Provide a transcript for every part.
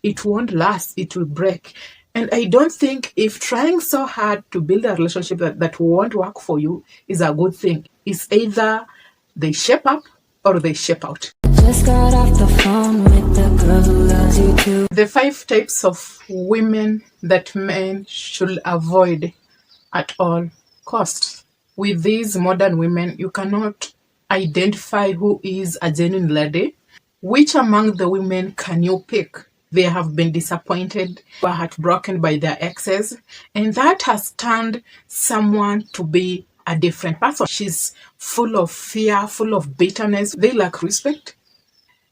It won't last, it will break. And I don't think if trying so hard to build a relationship that won't work for you is a good thing. It's either they shape up or they shape out. Just got off the phone with the girl who loves you too. The 5 types of women that men should avoid at all costs. With these modern women, you cannot identify who is a genuine lady. Which among the women can you pick? They have been disappointed, were heartbroken by their exes, and that has turned someone to be a different person. She's full of fear, full of bitterness. They lack respect.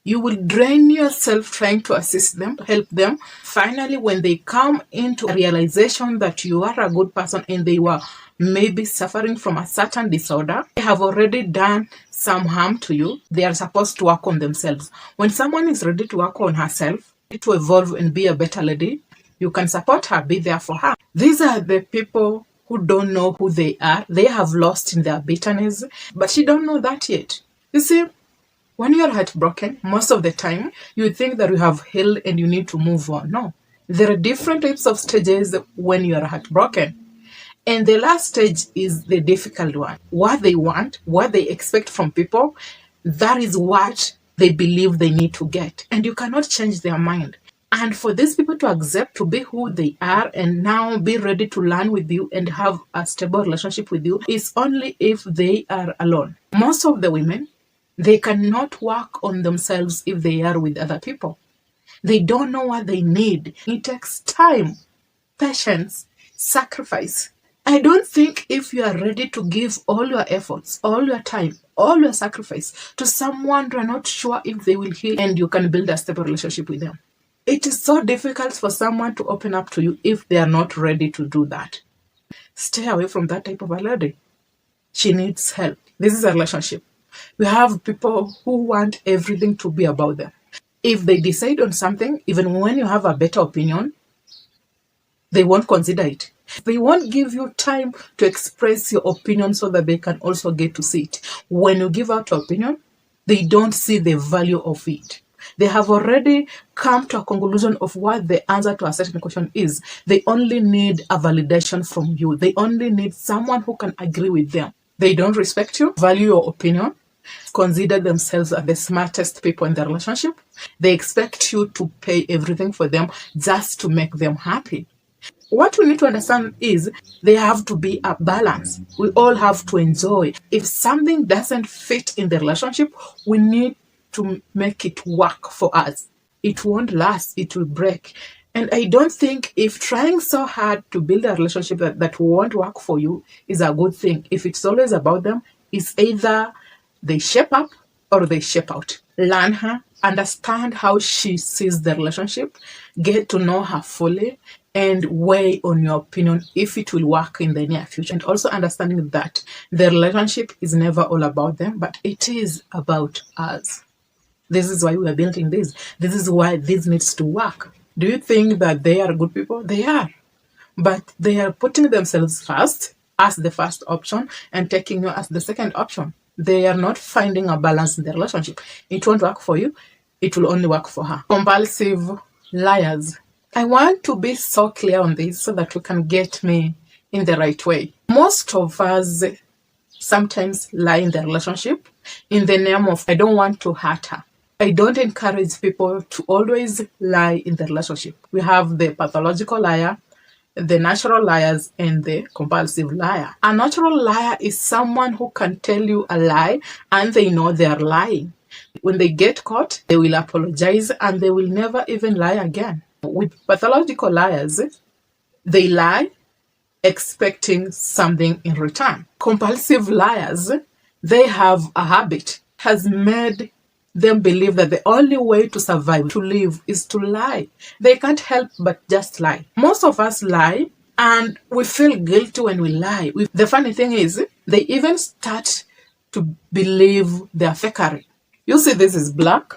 You will drain yourself trying to assist them, help them. Finally, when they come into a realization that you are a good person and they were maybe suffering from a certain disorder, they have already done some harm to you, they are supposed to work on themselves. When someone is ready to work on herself, to evolve and be a better lady, you can support her, be there for her. These are the people who don't know who they are. They have lost in their bitterness, but she don't know that yet. You see, when you're heartbroken, most of the time, you think that you have healed and you need to move on. No. There are different types of stages when you are heartbroken. And the last stage is the difficult one. What they want, what they expect from people, that is what they believe they need to get. And you cannot change their mind. And for these people to accept to be who they are and now be ready to learn with you and have a stable relationship with you is only if they are alone. Most of the women, they cannot work on themselves if they are with other people. They don't know what they need. It takes time, patience, sacrifice. I don't think if you are ready to give all your efforts, all your time, all your sacrifice to someone you are not sure if they will heal and you can build a stable relationship with them. It is so difficult for someone to open up to you if they are not ready to do that. Stay away from that type of a lady. She needs help. This is a relationship. We have people who want everything to be about them. If they decide on something, even when you have a better opinion, they won't consider it. They won't give you time to express your opinion so that they can also get to see it. When you give out your opinion, they don't see the value of it. They have already come to a conclusion of what the answer to a certain question is. They only need a validation from you. They only need someone who can agree with them. They don't respect you, value your opinion, consider themselves as the smartest people in the relationship. They expect you to pay everything for them just to make them happy. What we need to understand is there have to be a balance. We all have to enjoy. If something doesn't fit in the relationship, we need to make it work for us. It won't last, it will break. And I don't think if trying so hard to build a relationship that won't work for you is a good thing. If it's always about them, it's either they shape up or they shape out. Learn her, understand how she sees the relationship, get to know her fully, and weigh on your opinion if it will work in the near future. And also understanding that the relationship is never all about them, but it is about us. This is why we are building this. This is why this needs to work. Do you think that they are good people? They are. But they are putting themselves first as the first option and taking you as the second option. They are not finding a balance in the relationship. It won't work for you. It will only work for her. Compulsive liars. I want to be so clear on this so that you can get me in the right way. Most of us sometimes lie in the relationship in the name of, I don't want to hurt her. I don't encourage people to always lie in the relationship. We have the pathological liar, the natural liars, and the compulsive liar. A natural liar is someone who can tell you a lie and they know they are lying. When they get caught, they will apologize and they will never even lie again. With pathological liars, they lie expecting something in return. Compulsive liars, they have a habit, has made them believe that the only way to survive, to live, is to lie. They can't help but just lie. Most of us lie and we feel guilty when we lie. The funny thing is, they even start to believe their fakery. You see, this is black.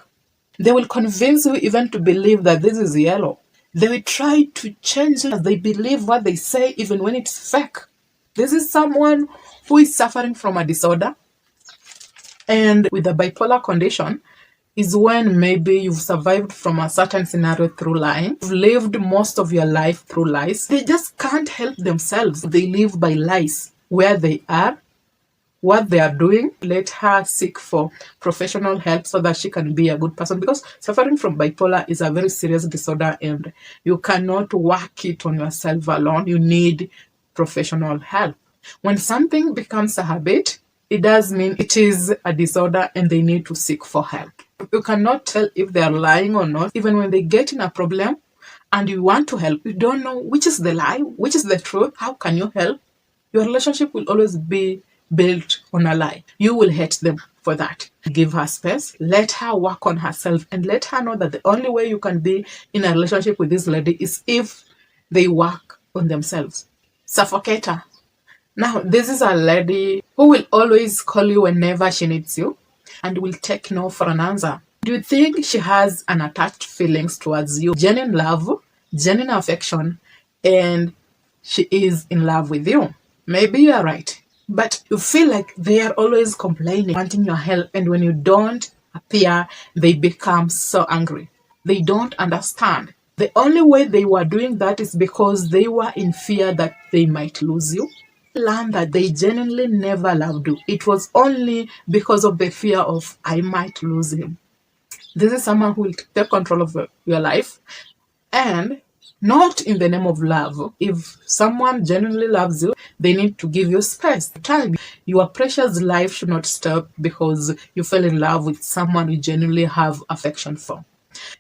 They will convince you even to believe that this is yellow. They will try to change it as they believe what they say even when it's fake. This is someone who is suffering from a disorder and with a bipolar condition. is when maybe you've survived from a certain scenario through lying. You've lived most of your life through lies. They just can't help themselves. They live by lies. Where they are, what they are doing, let her seek for professional help so that she can be a good person, because suffering from bipolar is a very serious disorder and you cannot work it on yourself alone. You need professional help. When something becomes a habit, it does mean it is a disorder and they need to seek for help. You cannot tell if they are lying or not. Even when they get in a problem and you want to help, you don't know which is the lie, which is the truth. How can you help? Your relationship will always be built on a lie. You will hate them for that. Give her space, let her work on herself, and let her know that the only way you can be in a relationship with this lady is if they work on themselves. Suffocator. Now, this is a lady who will always call you whenever she needs you and will take no for an answer. Do you think she has unattached feelings towards you? Genuine love, genuine affection, and she is in love with you? Maybe you are right, but you feel like they are always complaining, wanting your help, and when you don't appear, they become so angry. They don't understand. The only way they were doing that is because they were in fear that they might lose you. Learn that they genuinely never loved you. It was only because of the fear of, I might lose him. This is someone who will take control of your life, and not in the name of love. If someone genuinely loves you, they need to give you space. Time. Your precious life should not stop because you fell in love with someone you genuinely have affection for.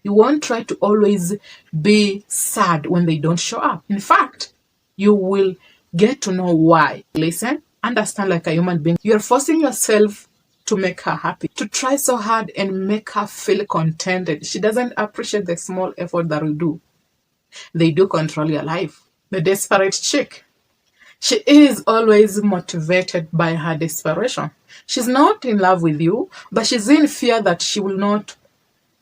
You won't try to always be sad when they don't show up. In fact, you will get to know why. Listen, understand like a human being. You're forcing yourself to make her happy, to try so hard and make her feel contented. She doesn't appreciate the small effort that you do. They do control your life. The desperate chick. She is always motivated by her desperation. She's not in love with you, but she's in fear that she will not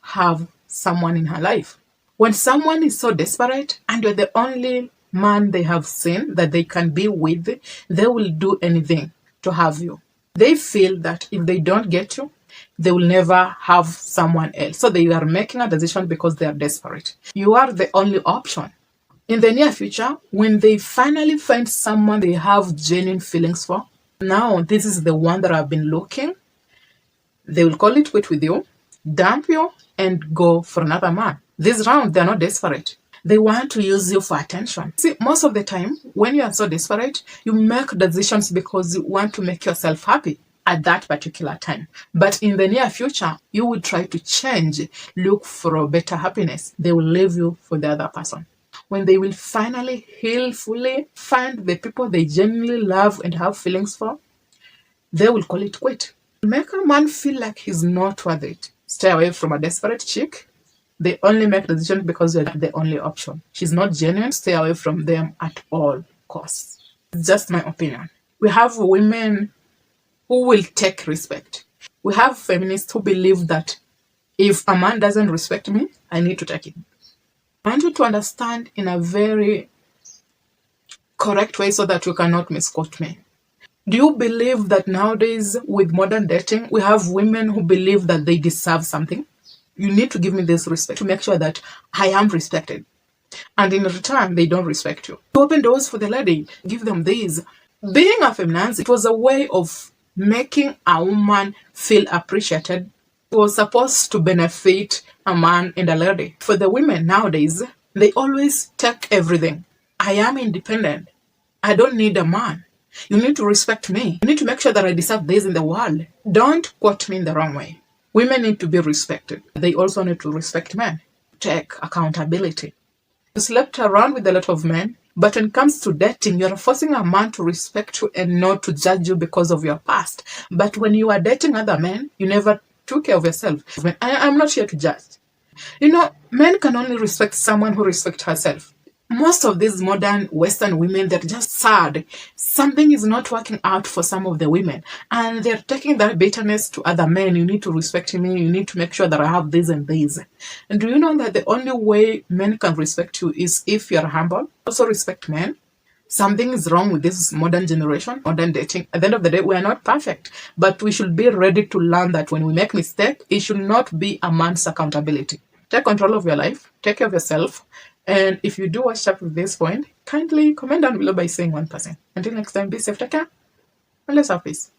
have someone in her life. When someone is so desperate and you're the only man they have seen that they can be with, they will do anything to have you. They feel that if they don't get you, they will never have someone else. So they are making a decision because they are desperate. You are the only option. In the near future, when they finally find someone they have genuine feelings for, now this is the one that I've been looking, they will call it quit with you, dump you, and go for another man. This round, they're not desperate. They want to use you for attention. See, most of the time, when you are so desperate, you make decisions because you want to make yourself happy at that particular time. But in the near future, you will try to change, look for a better happiness. They will leave you for the other person. When they will finally heal fully, find the people they genuinely love and have feelings for, they will call it quit. Make a man feel like he's not worth it. Stay away from a desperate chick. They only make decisions because you're the only option. She's not genuine. Stay away from them at all costs. It's just my opinion. We have women who will take respect. We have feminists who believe that if a man doesn't respect me, I need to take him. I want you to understand in a very correct way so that you cannot misquote me. Do you believe that nowadays with modern dating, we have women who believe that they deserve something? You need to give me this respect to make sure that I am respected. And in return, they don't respect you. To open doors for the lady, give them these. Being a feminazi, it was a way of making a woman feel appreciated. It was supposed to benefit a man and a lady. For the women nowadays, they always take everything. I am independent. I don't need a man. You need to respect me. You need to make sure that I deserve this in the world. Don't quote me in the wrong way. Women need to be respected. They also need to respect men. Take accountability. You slept around with a lot of men, but when it comes to dating, you're forcing a man to respect you and not to judge you because of your past. But when you are dating other men, you never took care of yourself. I'm not here to judge. You know, men can only respect someone who respects herself. Most of these modern Western women, they're just sad. Something is not working out for some of the women. And they're taking that bitterness to other men. You need to respect me. You need to make sure that I have this and this. And do you know that the only way men can respect you is if you're humble? Also respect men. Something is wrong with this modern generation, modern dating. At the end of the day, we are not perfect, but we should be ready to learn that when we make mistake, it should not be a man's accountability. Take control of your life, take care of yourself, and if you do watch up with this point, kindly comment down below by saying 1%. Until next time, be safe, take care, and let's have peace.